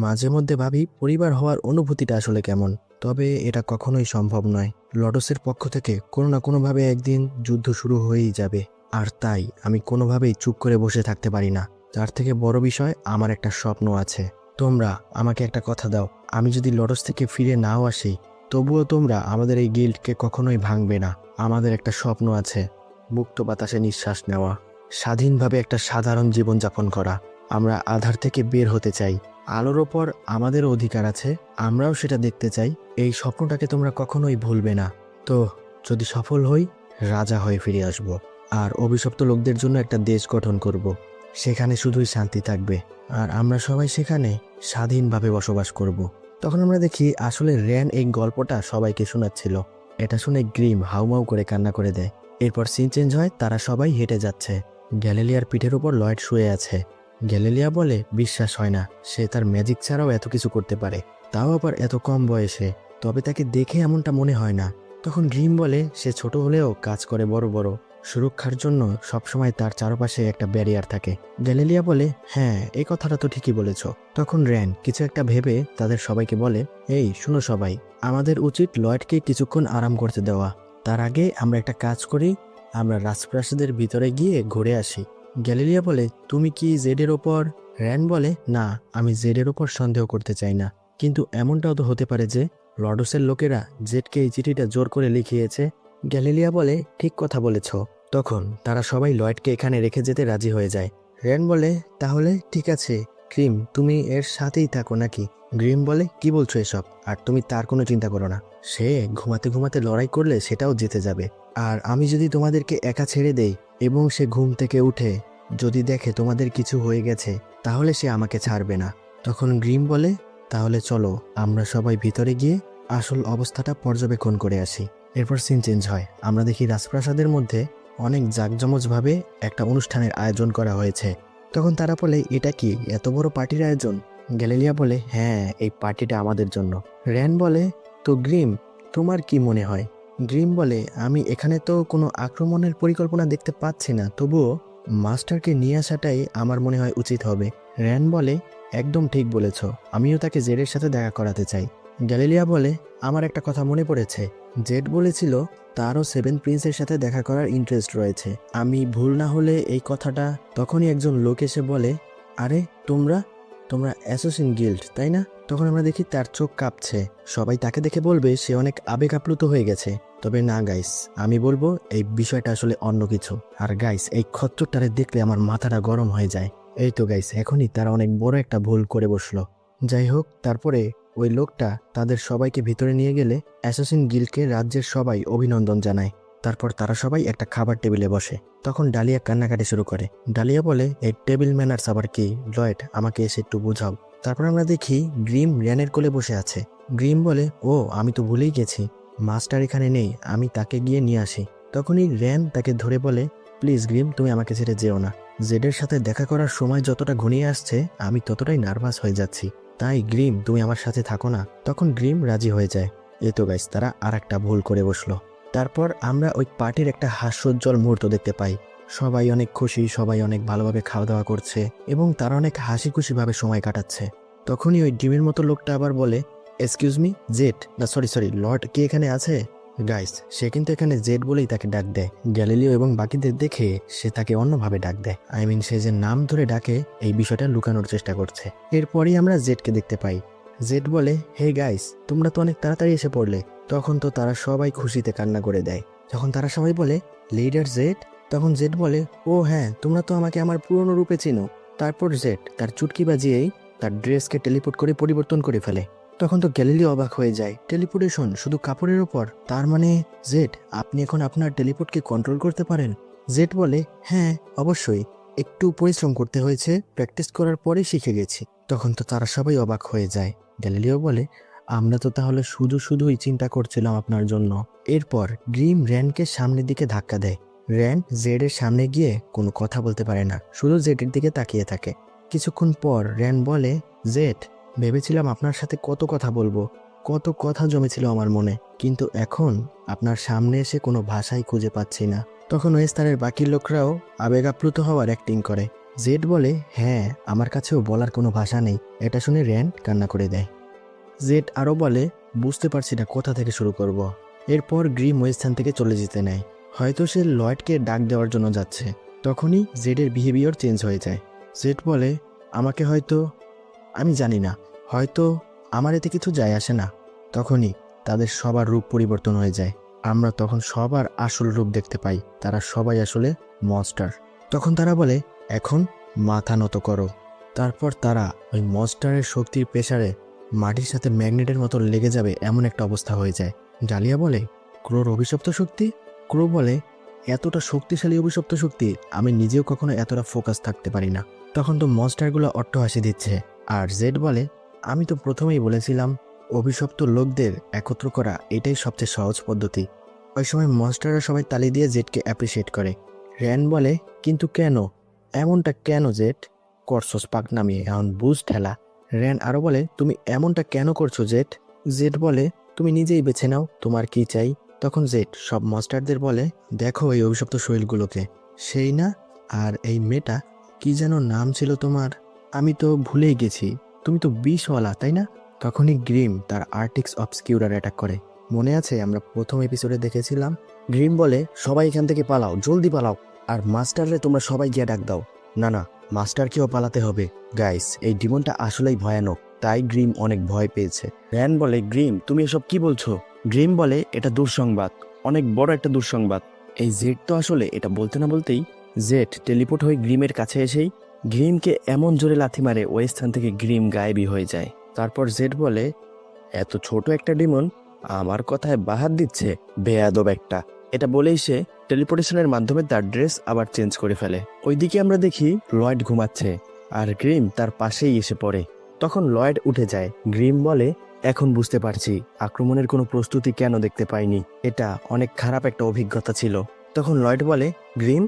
মাঝে মধ্যে ভাবি পরিবার হওয়ার অনুভূতিটা আসলে কেমন, তবে এটা কখনোই সম্ভব নয়। লরসের পক্ষ থেকে কোনো না কোনোভাবে একদিন যুদ্ধ শুরু হয়েই যাবে, আর তাই আমি কোনোভাবেই চুপ করে বসে থাকতে পারি না। তার থেকে বড় বিষয়, আমার একটা স্বপ্ন আছে। তোমরা আমাকে একটা কথা দাও, আমি যদি লরস থেকে ফিরে নাও আসি, তবুও তোমরা আমাদের এই গিল্ডকে কখনোই ভাঙবে না। আমাদের একটা স্বপ্ন আছে, মুক্ত বাতাসে নিঃশ্বাস নেওয়া, স্বাধীনভাবে একটা সাধারণ জীবনযাপন করা। আমরা আধার থেকে বের হতে চাই, আলোর ওপর আমাদেরও অধিকার আছে, আমরাও সেটা দেখতে চাই। এই স্বপ্নটাকে তোমরা কখনোই ভুলবে না। তো যদি সফল হই, রাজা হয়ে ফিরে আসব, আর অভিশপ্ত লোকদের জন্য একটা দেশ গঠন করব। সেখানে শুধুই শান্তি থাকবে, আর আমরা সবাই সেখানে স্বাধীনভাবে বসবাস করব। তখন আমরা দেখি আসলে র্যান এই গল্পটা সবাইকে শোনাচ্ছিল। এটা শুনে গ্রিম হাউমাউ করে কান্না করে দেয়। এরপর সিন চেঞ্জ হয়, তারা সবাই হেঁটে যাচ্ছে। গ্যালিলিয়ার পিঠের উপর লয়েড শুয়ে আছে। গ্যালিলিয়া বলে, বিশ্বাস হয় না সে তার ম্যাজিক ছাড়াও এত কিছু করতে পারে, তাও আবার এত কম বয়সে। তবে তাকে দেখে এমনটা মনে হয় না। তখন ড্রিম বলে, সে ছোট হলেও কাজ করে বড় বড়। সুরক্ষার জন্য সবসময় তার চারপাশে একটা ব্যারিয়ার থাকে। গ্যালিলিয়া বলে, হ্যাঁ এই কথাটা তো ঠিকই বলেছ। তখন র্যান কিছু একটা ভেবে তাদের সবাইকে বলে, এই শুনো সবাই, আমাদের উচিত লয়েডকে কিছুক্ষণ আরাম করতে দেওয়া। তার আগে আমরা একটা কাজ করি, আমরা রাজপ্রাসাদের ভিতরে গিয়ে ঘুরে আসি। গ্যালিলিয়া বলে, তুমি কি জেডের ওপর? র্যান বলে, না, আমি জেডের ওপর সন্দেহ করতে চাই না, কিন্তু এমনটাও তো হতে পারে যে লর্ডসের লোকেরা জেডকে এই চিঠিটা জোর করে লিখিয়েছে। গ্যালিলিয়া বলে, ঠিক কথা বলেছ। তখন তারা সবাই লয়েডকে এখানে রেখে যেতে রাজি হয়ে যায়। র্যান বলে, তাহলে ঠিক আছে গ্রিম, তুমি এর সাথেই থাকো নাকি? গ্রিম বলে, কি বলছো এসব? আর তুমি তার কোনো চিন্তা করো না, সে ঘুমাতে ঘুমাতে লড়াই করলে সেটাও জিতে যাবে। আর আমি যদি তোমাদেরকে একা ছেড়ে দেই এবং সে ঘুম থেকে উঠে যদি দেখে তোমাদের কিছু হয়ে গেছে, তাহলে সে আমাকে ছাড়বে না। তখন গ্রিম বলে, তাহলে চলো আমরা সবাই ভিতরে গিয়ে আসল অবস্থাটা পর্যবেক্ষণ করে আসি। এরপর সিন চেঞ্জ হয়, আমরা দেখি রাজপ্রাসাদের মধ্যে অনেক জাঁকজমজভাবে একটা অনুষ্ঠানের আয়োজন করা হয়েছে। তখন তারা বলে, এটা কি এত বড় পার্টির আয়োজন? গ্যালিলিয়া বলে, হ্যাঁ এই পার্টিটা আমাদের জন্য। র্যান বলে, তো গ্রিম তোমার কি মনে হয়? গ্রিম বলে, আমি এখানে তো কোনো আক্রমণের পরিকল্পনা দেখতে পাচ্ছি না, তবুও মাস্টারকে নিয়ে আসাটাই আমার মনে হয় উচিত হবে। র্যান বলে, একদম ঠিক বলেছ, আমিও তাকে জেডের সাথে দেখা করাতে চাই। গ্যালিলিয়া বলে, আমার একটা কথা মনে পড়েছে, জেড বলেছিল তারও সেভেন প্রিন্সের সাথে দেখা করার ইন্টারেস্ট রয়েছে, আমি ভুল না হলে এই কথাটা। তখনই একজন লোক এসে বলে, আরে তোমরা তোমরা অ্যাসাসিন গিল্ড তাই না? তখন আমরা দেখি তার চোখ কাঁপছে। সবাই তাকে দেখে বলবে সে অনেক আবেগ আপ্লুত হয়ে গেছে, তবে না গাইস, আমি বলবো এই বিষয়টা আসলে অন্য কিছু। আর গাইস, এই খচ্চরটারে দেখলে আমার মাথাটা গরম হয়ে যায়। এই তো গাইস, এখনই তারা অনেক বড় একটা ভুল করে বসলো। যাই হোক, তারপরে ওই লোকটা তাদের সবাইকে ভিতরে নিয়ে গেলে অ্যাসাসিন গিল্ডকে রাজ্যের সবাই অভিনন্দন জানায়। তারপর তারা সবাই একটা খাবার টেবিলে বসে। তখন ডালিয়া কান্নাকাটি শুরু করে। ডালিয়া বলে, এই টেবিল ম্যানার্স আবার কি? লয়েড, আমাকে এসে একটু বোঝাও। তারপর আমরা দেখি গ্রিম র্যানের কোলে বসে আছে। গ্রিম বলে, ও আমি তো ভুলেই গেছি, মাস্টার এখানে নেই, আমি তাকে গিয়ে নিয়ে আসি। তখনই র্যান তাকে ধরে বলে, প্লিজ গ্রিম, তুমি আমাকে ছেড়ে যেও না। জেডের সাথে দেখা করার সময় যতটা ঘনিয়ে আসছে আমি ততটাই নার্ভাস হয়ে যাচ্ছি, তাই গ্রিম তুমি আমার সাথে থাকো না। তখন গ্রিম রাজি হয়ে যায়। এই তো গাইস, তারা আর একটা ভুল করে বসলো। তারপর আমরা ওই পার্টির একটা হাস্যোজ্জ্বল মুহূর্ত দেখতে পাই। সবাই অনেক খুশি, সবাই অনেক ভালোভাবে খাওয়া দাওয়া করছে এবং তারা অনেক হাসি খুশিভাবে সময় কাটাচ্ছে। তখনই ওই ডিমের মতো লোকটা আবার বলে, এক্সকিউজ মি, জেড, না সরি লর্ড কি এখানে আছে? গাইস, সে কিন্তু এখানে জেড বলেই তাকে ডাক দেয়। গ্যালিলিও এবং বাকিদের দেখে সে তাকে অন্যভাবে ডাক দেয়। সে যে নাম ধরে ডাকে এই বিষয়টা লুকানোর চেষ্টা করছে। এরপরই আমরা জেডকে দেখতে পাই। জেড বলে, হে গাইস, তোমরা তো অনেক তাড়াতাড়ি এসে পড়লে। তখন তো তারা সবাই খুশিতে কান্না করে দেয়। যখন তারা সবাই বলে, লিডার জেড, তখন জেড বলে, ও হ্যাঁ, তোমরা তো আমাকে আমার পুরনো রূপে চিনো। তারপর জেড তার চুটকি বাজিয়েই তার ড্রেসকে টেলিপোর্ট করে পরিবর্তন করে ফেলে। তখন তো গ্যালিলিও অবাক হয়ে যায়, টেলিপোর্টেশন শুধু কাপড়ের ওপর? তার মানে জেড, আপনি এখন আপনার টেলিপোর্টকে কন্ট্রোল করতে পারেন? জেড বলে, হ্যাঁ অবশ্যই, একটু পরিশ্রম করতে হয়েছে, প্র্যাকটিস করার পরেই শিখে গেছি। তখন তো তারা সবাই অবাক হয়ে যায়। গ্যালিলিও বলে, আমরা তো তাহলে শুধুই চিন্তা করছিলাম আপনার জন্য। এরপর গ্রিম র্যানকে সামনের দিকে ধাক্কা দেয়। র্যান জেডের সামনে গিয়ে কোনো কথা বলতে পারে না, শুধু জেডের দিকে তাকিয়ে থাকে। কিছুক্ষণ পর র্যান বলে, জেড, ভেবেছিলাম আপনার সাথে কত কথা বলবো, কত কথা জমেছিল আমার মনে, কিন্তু এখন আপনার সামনে এসে কোনো ভাষাই খুঁজে পাচ্ছি না। তখন ওয়েস্টারের বাকি লোকরাও আবেগাপ্লুত হওয়ার অ্যাক্টিং করে। জেড বলে, হ্যাঁ আমার কাছেও বলার কোনো ভাষা নেই। এটা শুনে র্যান কান্না করে দেয়। জেড আরও বলে, বুঝতে পারছি না কোথা থেকে শুরু করব। এরপর গ্রিম ওই স্থান থেকে চলে যেতে নেয়, হয়তো সে লয়েডকে ডাক দেওয়ার জন্য যাচ্ছে। তখনই জেডের বিহেভিয়ার চেঞ্জ হয়ে যায়। জেড বলে, আমাকে হয়তো, আমি জানি না, হয়তো আমার এতে কিছু যায় আসে না। তখনই তাদের সবার রূপ পরিবর্তন হয়ে যায়। আমরা তখন সবার আসল রূপ দেখতে পাই, তারা সবাই আসলে মনস্টার। তখন তারা বলে, এখন মাথা নত করো। তারপর তারা ওই মনস্টারের শক্তির প্রেসারে মাটির সাথে ম্যাগনেটের মতো লেগে যাবে এমন একটা অবস্থা হয়ে যায়। ডালিয়া বলে, ক্রোর অভিশপ্ত শক্তি? ক্রো বলে, এতটা শক্তিশালী অভিশপ্ত শক্তি আমি নিজেও কখনো এতটা ফোকাস থাকতে পারি না। তখন তো মনস্টারগুলো অট্টহাসি দিচ্ছে। আর জেড বলে, আমি তো প্রথমেই বলেছিলাম অভিশপ্ত লোকদের একত্র করা এটাই সবচেয়ে সহজ পদ্ধতি। ওই সময় মনস্টাররা সবাই তালি দিয়ে জেডকে অ্যাপ্রিসিয়েট করে। র্যান বলে, কিন্তু কেন, এমনটা কেন জেড করছস পাক নামিয়ে, এখন বুঝ ঠেলা। র্যান আরও বলে, তুমি এমনটা কেন করছো জেড? জেড বলে, তুমি নিজেই বেছে নাও তোমার কি চাই। তখন জেড সব মনস্টারদের বলে, দেখো এই অভিশপ্ত শরীরগুলোকে, সেই না, আর এই মেয়েটা, কি যেন নাম ছিল তোমার, আমি তো ভুলেই গেছি, তুমি তো বিষওয়ালা তাই না? তখনই গ্রিম তার আর্টিক্স অবস্কিউরার অ্যাটাক করে। মনে আছে আমরা প্রথম এপিসোডে দেখেছিলাম? গ্রিম বলে, সবাই এখান থেকে পালাও, জলদি পালাও, আর মাস্টাররে তোমরা সবাই গিয়ে ডাক দাও। না না, মাস্টারকেও পালাতে হবে। গাইস, এই ডিমনটা আসলেই ভয়ানক, তাই গ্রিম অনেক ভয় পেয়েছে। র্যান বলে, গ্রিম তুমি এসব কি বলছো? গ্রিম বলে, এটা দুঃসংবাদ, অনেক বড় একটা দুঃসংবাদ। এই জেড তো আসলে এটা বলতে না বলতেই জেড টেলিপোর্ট হয়ে গ্রিমের কাছে এসেই গ্রিমকে এমন জোরে লাথি মারে ওই স্থান থেকে গ্রিম গায়েবই হয়ে যায়। তারপর জেড বলে, এত ছোট একটা ডিমন আমার কথায় বাহাত দিচ্ছে, বেয়াদব একটা। এটা বলেই সে টেলিপোর্টেশনের মাধ্যমে তার ড্রেস আবার চেঞ্জ করে ফেলে। ওইদিকে আমরা দেখি লয়েড ঘুমাচ্ছে আর গ্রিম তার পাশেই এসে পড়ে। তখন লয়েড উঠে যায়। গ্রিম বলে, এখন বুঝতে পারছি আক্রমণের কোনো প্রস্তুতি কেন দেখতে পাইনি, এটা অনেক খারাপ একটা অভিজ্ঞতা ছিল। তখন লয়েড বলে, গ্রিম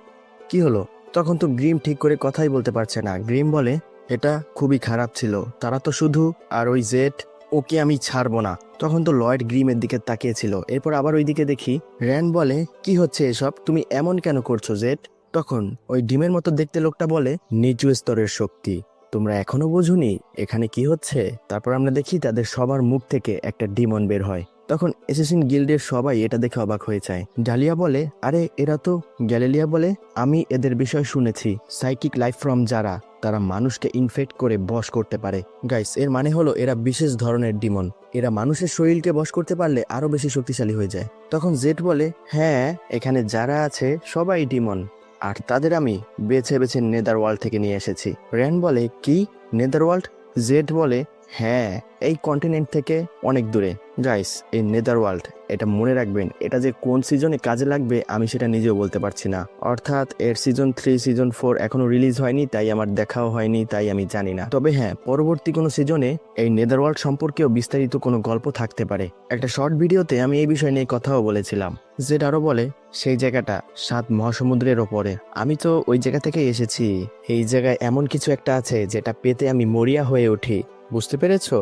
কি হলো? তখন তো গ্রিম ঠিক করে কথাই বলতে পারছে না। গ্রিম বলে, এটা খুবই খারাপ ছিল, তারা তো শুধু, আর ওই জেড, ওকে আমি ছাড়বো না। তখন তো লয়েড গ্রিমের দিকে তাকিয়েছিল। এরপর আবার ওইদিকে দেখি র্যান বলে, কি হচ্ছে এসব, তুমি এমন কেন করছো জেড? তখন ওই ডিমের মতো দেখতে লোকটা বলে, নিচু স্তরের শক্তি, তোমরা এখনো বোঝোনি এখানে কি হচ্ছে? তারপর আমরা দেখি তাদের সবার মুখ থেকে একটা ডিমন বের হয়। তখন অ্যাসাসিন গিল্ডের সবাই এটা দেখে অবাক হয়ে যায়। ডালিয়া বলে, আরে এরা তো। গ্যালিলিয়া বলে, আমি এদের বিষয় শুনেছি, সাইকিক লাইফ ফর্ম যারা, তারা মানুষকে ইনফেক্ট করে বশ করতে পারে। গাইস, এর মানে হলো এরা বিশেষ ধরনের ডিমন, এরা মানুষের শরীরকে বশ করতে পারলে আরো বেশি শক্তিশালী হয়ে যায়। তখন জেড বলে, হ্যাঁ এখানে যারা আছে সবাই ডিমন, আর তাদের আমি বেছে বেছে নেদার ওয়ার্ল্ড থেকে নিয়ে এসেছি। র্যান বলে, কি নেদার ওয়ার্ল্ড? জেড বলে, হ্যাঁ এই কন্টিনেন্ট থেকে অনেক দূরে। গাইস, এই নেদার ওয়ার্ল্ড, এটা মনে রাখবেন, এটা যে কোন সিজনে কাজে লাগবে আমি সেটা নিজেও বলতে পারছি না। অর্থাৎ এর সিজন 3 সিজন 4 এখনো রিলিজ হয়নি, তাই আমার দেখাও হয়নি, তাই আমি জানি না। তবে হ্যাঁ, পরবর্তী কোনো সিজনে এই নেদার ওয়ার্ল্ড সম্পর্কেও বিস্তারিত কোনো গল্প থাকতে পারে। একটা শর্ট ভিডিওতে আমি এই বিষয় নিয়ে কথাও বলেছিলাম। জেড আরো বলে, সেই জায়গাটা 7 মহাসমুদ্রের ওপরে, আমি তো ওই জায়গা থেকে এসেছি। এই জায়গায় এমন কিছু একটা আছে যেটা পেতে আমি মরিয়া হয়ে উঠি, বুঝতে পেরেছো?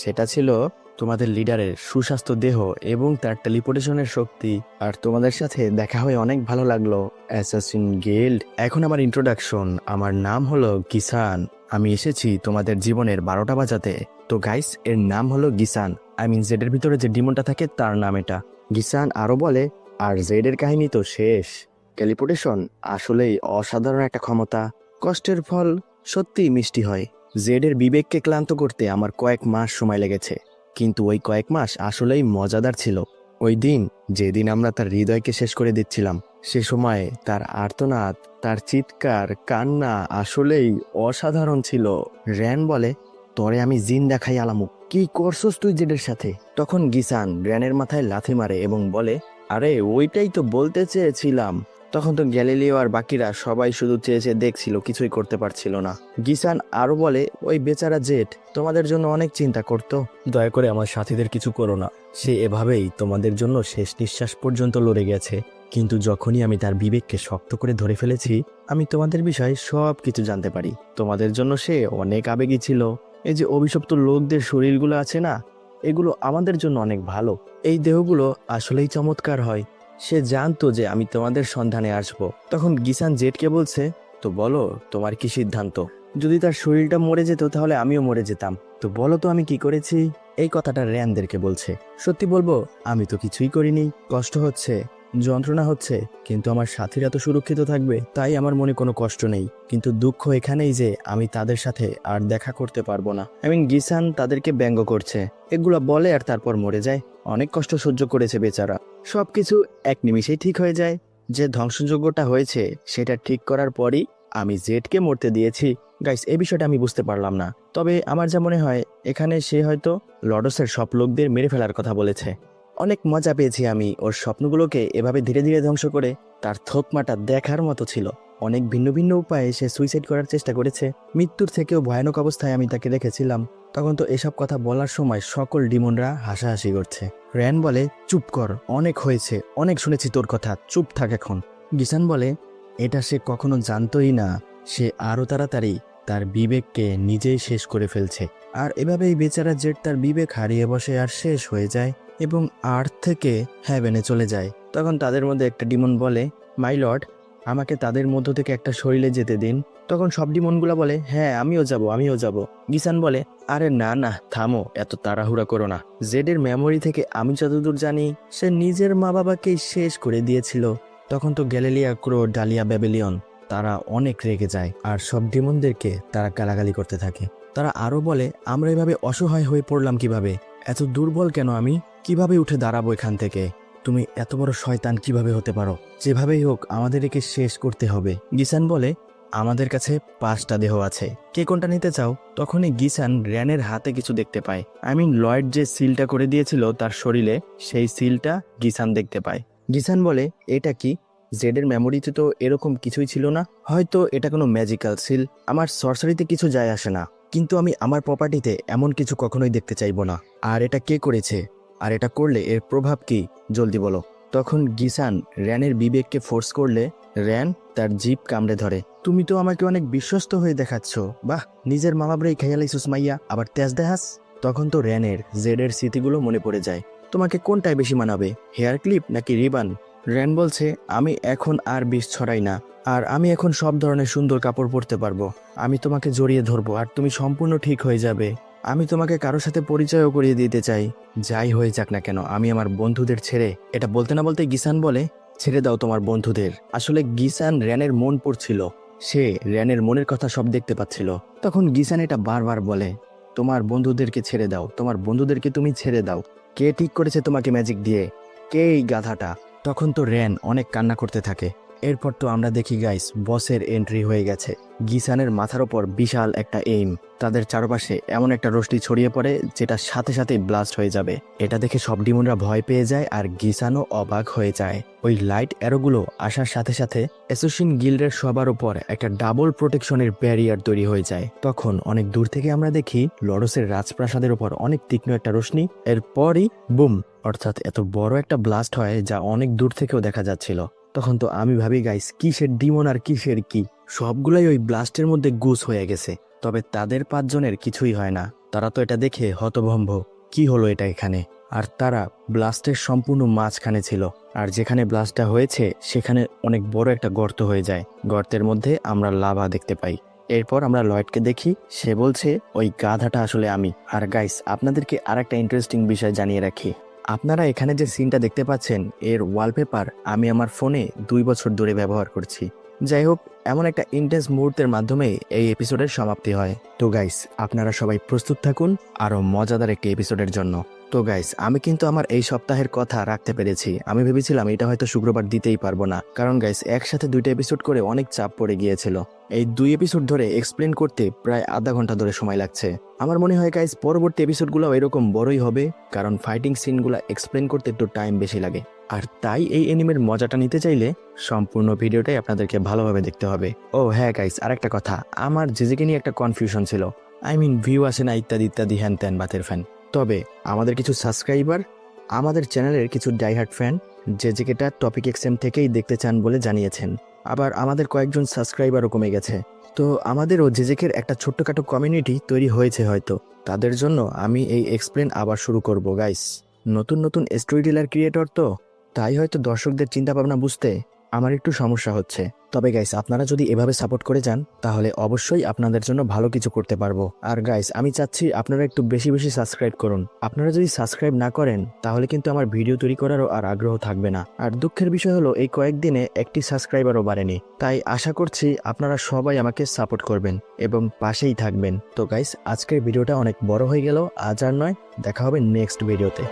সেটা ছিল তোমাদের লিডারের সুস্বাস্থ্য দেহ এবং তার টেলিপোর্টেশনের শক্তি। আর তোমাদের সাথে দেখা হয়ে অনেক ভালো লাগলো অ্যাসাসিন গিল্ড। এখন আমার ইন্ট্রোডাকশন, আমার নাম হলো গিসান, আমি এসেছি তোমাদের জীবনের 12টা বাজাতে। তো গাইস, এর নাম হলো গিসান, আই মিন জেডের ভিতরে যে ডিমনটা থাকে তার নাম এটা। গিসান আরো বলে, আর জেডের কাহিনী তো শেষ। টেলিপোর্টেশন আসলেই অসাধারণ একটা ক্ষমতা, কষ্টের ফল সত্যিই মিষ্টি হয়। জেডের বিবেককে ক্লান্ত করতে আমার কয়েক মাস সময় লেগেছে, কিন্তু ওই কয়েক মাস আসলেই মজাদার ছিল। ওই দিন যেদিন আমরা তার হৃদয়কে শেষ করে দিচ্ছিলাম, সে সময় তার আর্তনাদ, তার চিৎকার, কান্না আসলেই অসাধারণ ছিল। র্যান বলে, তরে আমি জিন দেখাই আলামু, কি করছস তুই জেডের সাথে? তখন গিসান র্যানের মাথায় লাথি মারে এবং বলে, আরে ওইটাই তো বলতে চেয়েছিলাম। তখন তো গ্যালিলিও আর বাকিরা সবাই শুধু চেয়ে দেখছিল, কিছুই করতে পারছিল না। গিসান আরো বলে, ওই বেচারা জেড তোমাদের জন্য অনেক চিন্তা করতো, দয়া করে আমার সাথীদের কিছু করো না। সে এভাবেই তোমাদের জন্য শেষ নিঃশ্বাস পর্যন্ত লড়ে গেছে, কিন্তু যখনই আমি তার বিবেককে শক্ত করে ধরে ফেলেছি, আমি তোমাদের বিষয়ে সব কিছু জানতে পারি। তোমাদের জন্য সে অনেক আবেগী ছিল। এই যে অভিশপ্ত লোকদের শরীরগুলো আছে না, এগুলো আমাদের জন্য অনেক ভালো। এই দেহগুলো আসলেই চমৎকার হয়। সে জানতো যে আমি তোমাদের সন্ধানে আসবো। তখন গিসান জেডকে বলছে, তো বলো তোমার কি সিদ্ধান্ত? যদি তার শরীরটা মরে যেত তাহলে আমিও মরে যেতাম। তো বলো তো আমি কি করেছি? এই কথাটা র্যানদেরকে বলছে। সত্যি বলবো, আমি তো কিছুই করিনি। কষ্ট হচ্ছে, যন্ত্রণা হচ্ছে, কিন্তু আমার সাথীরা তো সুরক্ষিত থাকবে, তাই আমার মনে কোনো কষ্ট নেই। কিন্তু দুঃখ এখানেই যে আমি তাদের সাথে আর দেখা করতে পারবো না। গিসান তাদেরকে ব্যঙ্গ করছে, এগুলা বলে আর তারপর মরে যায়। অনেক কষ্ট সহ্য করেছে বেচারা। সবকিছু এক নিমিষেই ঠিক হয়ে যায়। যে ধ্বংসযজ্ঞটা হয়েছে সেটা ঠিক করার পরই আমি জেডকে মরতে দিয়েছি। গাইস, এই বিষয়টা আমি বুঝতে পারলাম না, তবে আমার যা মনে হয় এখানে সে হয়তো লডসের সব লোকদের মেরে ফেলার কথা বলেছে। অনেক মজা পেয়েছি আমি ওর স্বপ্নগুলোকে এভাবে ধীরে ধীরে ধ্বংস করে। তার থতমাটা দেখার মতো ছিল। অনেক ভিন্ন ভিন্ন উপায়ে সে সুইসাইড করার চেষ্টা করেছে। মৃত্যুর থেকেও ভয়ানক অবস্থায় আমি তাকে দেখেছিলাম। তখন তো এসব কথা বলার সময় সকল ডিমনরা হাসাহাসি করছে। র্যান বলে, চুপ কর, অনেক হয়েছে, অনেক শুনেছি তোর কথা, চুপ থাক এখন। গিসান বলে, এটা সে কখনো জানতোই না। সে আরো তাড়াতাড়ি তার বিবেককে নিজেই শেষ করে ফেলছে। আর এভাবেই বেচারা জেড তার বিবেক হারিয়ে বসে আর শেষ হয়ে যায় এবং আর্থ থেকে হ্যাভেনে চলে যায়। তখন তাদের মধ্যে একটা ডিমন বলে, মাই লর্ড, আমাকে তাদের মধ্য থেকে একটা শরীরে যেতে দিন। তখন সব ডিমনগুলা বলে, হ্যাঁ আমিও যাব। গিসান বলে, আরে না না, থামো, এত তাড়াহুড়া করো না। জেডের মেমোরি থেকে আমি যতদূর জানি সে নিজের মা বাবাকেই শেষ করে দিয়েছিল। তখন তো গ্যালিলিয়া, ক্রো, ডালিয়া, ব্যাবিলিয়ন তারা অনেক রেগে যায় আর সব ডিমনদেরকে তারা গালাগালি করতে থাকে। তারা আরো বলে, আমরা এভাবে অসহায় হয়ে পড়লাম কিভাবে? এত দুর্বল কেন আমি? কিভাবে উঠে দাঁড়াবো এখান থেকে? তুমি এত বড় শয়তান কিভাবে হতে পারো? যেভাবেই হোক আমাদের একে শেষ করতে হবে। গিসান বলে, আমাদের কাছে 5টা দেহ আছে, কে কোনটা নিতে চাও? তখনই গিসান র্যানের হাতে কিছু দেখতে পায়। লয়েড যে সিলটা করে দিয়েছিল তার শরীরে, সেই সিলটা গিসান দেখতে পায়। গিসান বলে, এটা কি? জেডের মেমোরিতে তো এরকম কিছুই ছিল না। হয়তো এটা কোনো ম্যাজিক্যাল সিল। আমার সরসারিতে কিছু যায় আসে না, কিন্তু আমি আমার প্রপার্টিতে এমন কিছু কখনোই দেখতে চাইবো না। আর এটা কে করেছে? আর এটা করলে এর প্রভাব কি? জলদি বলো। তখন গিসান র্যানের বিবেককে ফোর্স করলে র্যান তার জিভ কামড়ে ধরে। তুমি তো আমাকে অনেক বিশ্বস্ত হয়ে দেখাচ্ছ। বাহ, নিজের মা বাবারই খেয়ালাই সুসমাইয়া, আবার তেজ দেখাস। তখন তো র্যানের জেডের স্মৃতিগুলো মনে পড়ে যায়। তোমাকে কোনটাই বেশি মানাবে, হেয়ার ক্লিপ নাকি রিবান? র্যান বলছে, আমি এখন আর বিষ ছড়াই না, আর আমি এখন সব ধরনের সুন্দর কাপড় পরতে পারবো। আমি তোমাকে জড়িয়ে ধরবো আর তুমি সম্পূর্ণ ঠিক হয়ে যাবে। আমি তোমাকে কারোর সাথে পরিচয়ও করিয়ে দিতে চাই। যাই হয়ে যাক না কেন, আমি আমার বন্ধুদের ছেড়ে। এটা বলতে না বলতে গিসান বলে, ছেড়ে দাও তোমার বন্ধুদের। আসলে গিসান র্যানের মন পড়ছিল। সে র্যানের মনের কথা সব দেখতে পাচ্ছিল। তখন গিসান এটা বারবার বলে, তোমার বন্ধুদেরকে ছেড়ে দাও, তোমার বন্ধুদেরকে তুমি ছেড়ে দাও। কে ঠিক করেছে তোমাকে ম্যাজিক দিয়ে? কে এই গাধাটা? তখন তো র্যান অনেক কান্না করতে থাকে। এরপর তো আমরা দেখি গাইস, বসের এন্ট্রি হয়ে গেছে। গিসানের মাথার ওপর বিশাল একটা এইম। তাদের চারপাশে এমন একটা রশ্মি ছড়িয়ে পড়ে যেটা সাথে সাথে ব্লাস্ট হয়ে যাবে। এটা দেখে সব ডিমনরা ভয় পেয়ে যায় আর গিসানও অবাক হয়ে যায়। ওই লাইট অ্যারোগুলো আসার সাথে সাথে অ্যাসোসিন গিল্ডের সবার উপর একটা ডাবল প্রোটেকশনের ব্যারিয়ার তৈরি হয়ে যায়। তখন অনেক দূর থেকে আমরা দেখি লডসের রাজপ্রাসাদের উপর অনেক তীক্ষ্ণ একটা রশ্মি। এরপরই বুম, অর্থাৎ এত বড় একটা ব্লাস্ট হয় যা অনেক দূর থেকেও দেখা যাচ্ছিল। তখন তো আমি ভাবি গাইস, কিসের ডিমন আর কিসের কি, সবগুলাই ওই ব্লাস্টের মধ্যে গুস হয়ে গেছে। তবে তাদের 5 জনের কিছুই হয় না। তারা তো এটা দেখে হতভম্ব, কি হলো এটা এখানে? আর তারা ব্লাস্টের সম্পূর্ণ মাঝখানে ছিল। আর যেখানে ব্লাস্টটা হয়েছে সেখানে অনেক বড় একটা গর্ত হয়ে যায়। গর্তের মধ্যে আমরা লাভা দেখতে পাই। এরপর আমরা লয়েডকে দেখি, সে বলছে ওই গাধাটা আসলে আমি। আর গাইস, আপনাদেরকে আর একটা ইন্টারেস্টিং বিষয় জানিয়ে রাখি। আপনারা এখানে যে সিনটা দেখতে পাচ্ছেন, এর ওয়ালপেপার আমি আমার ফোনে 2 বছর ধরে ব্যবহার করছি। যাই হোক, এমন একটা ইন্টেন্স মুহূর্তের মাধ্যমে এই এপিসোডের সমাপ্তি হয়। তো গাইস, আপনারা সবাই প্রস্তুত থাকুন আরো মজাদার একটি এপিসোডের জন্য। তো গাইস, আমি কিন্তু আমার এই সপ্তাহের কথা রাখতে পেরেছি। আমি ভেবেছিলাম এটা হয়তো শুক্রবার দিতেই পারবো না, কারণ গাইস একসাথে 2টা এপিসোড করে অনেক চাপ পড়ে গিয়েছিল। এই 2 এপিসোড ধরে এক্সপ্লেন করতে প্রায় আধা ঘন্টা ধরে সময় লাগছে। আমার মনে হয় গাইস পরবর্তী এপিসোডগুলো এরকম বড়ই হবে, কারণ ফাইটিং সিনগুলো এক্সপ্লেন করতে একটু টাইম বেশি লাগে। আর তাই এই এনিমের মজাটা নিতে চাইলে সম্পূর্ণ ভিডিওটাই আপনাদেরকে ভালোভাবে দেখতে হবে। ও হ্যাঁ গাইস, আরেকটা কথা, আমার জেজেকে নিয়ে একটা কনফিউশন ছিল। ভিউ আসে না ইত্যাদি ইত্যাদি হ্যান ত্যান বাতের ফ্যান। তবে আমাদের কিছু সাবস্ক্রাইবার, আমাদের চ্যানেলের কিছু ডাইহার্ট ফ্যান জেজেকেটা টপিক এক্সএম থেকেই দেখতে চান বলে জানিয়েছেন। আবার আমাদের কয়েকজন সাবস্ক্রাইবারও কমে গেছে। তো আমাদেরও জেজেকের একটা ছোট্টখাটো কমিউনিটি তৈরি হয়েছে হয়তো। তাদের জন্য আমি এই এক্সপ্লেন আবার শুরু করব গাইস। নতুন নতুন স্টোরি টেলার ক্রিয়েটর তো, তাই হয়তো দর্শকদের চিন্তাভাবনা বুঝতে আমার একটু সমস্যা হচ্ছে। তবে গাইস, আপনারা যদি এভাবে সাপোর্ট করে যান তাহলে অবশ্যই আপনাদের জন্য ভালো কিছু করতে পারবো। আর গাইস, আমি চাচ্ছি আপনারা একটু বেশি বেশি সাবস্ক্রাইব করুন। আপনারা যদি সাবস্ক্রাইব না করেন তাহলে কিন্তু আমার ভিডিও তৈরি করারও আর আগ্রহ থাকবে না। আর দুঃখের বিষয় হলো এই কয়েকদিনে একটি সাবস্ক্রাইবারও বাড়েনি। তাই আশা করছি আপনারা সবাই আমাকে সাপোর্ট করবেন এবং পাশেই থাকবেন। তো গাইস, আজকের ভিডিওটা অনেক বড় হয়ে গেল, আজ আর নয়, দেখা হবে নেক্সট ভিডিওতে।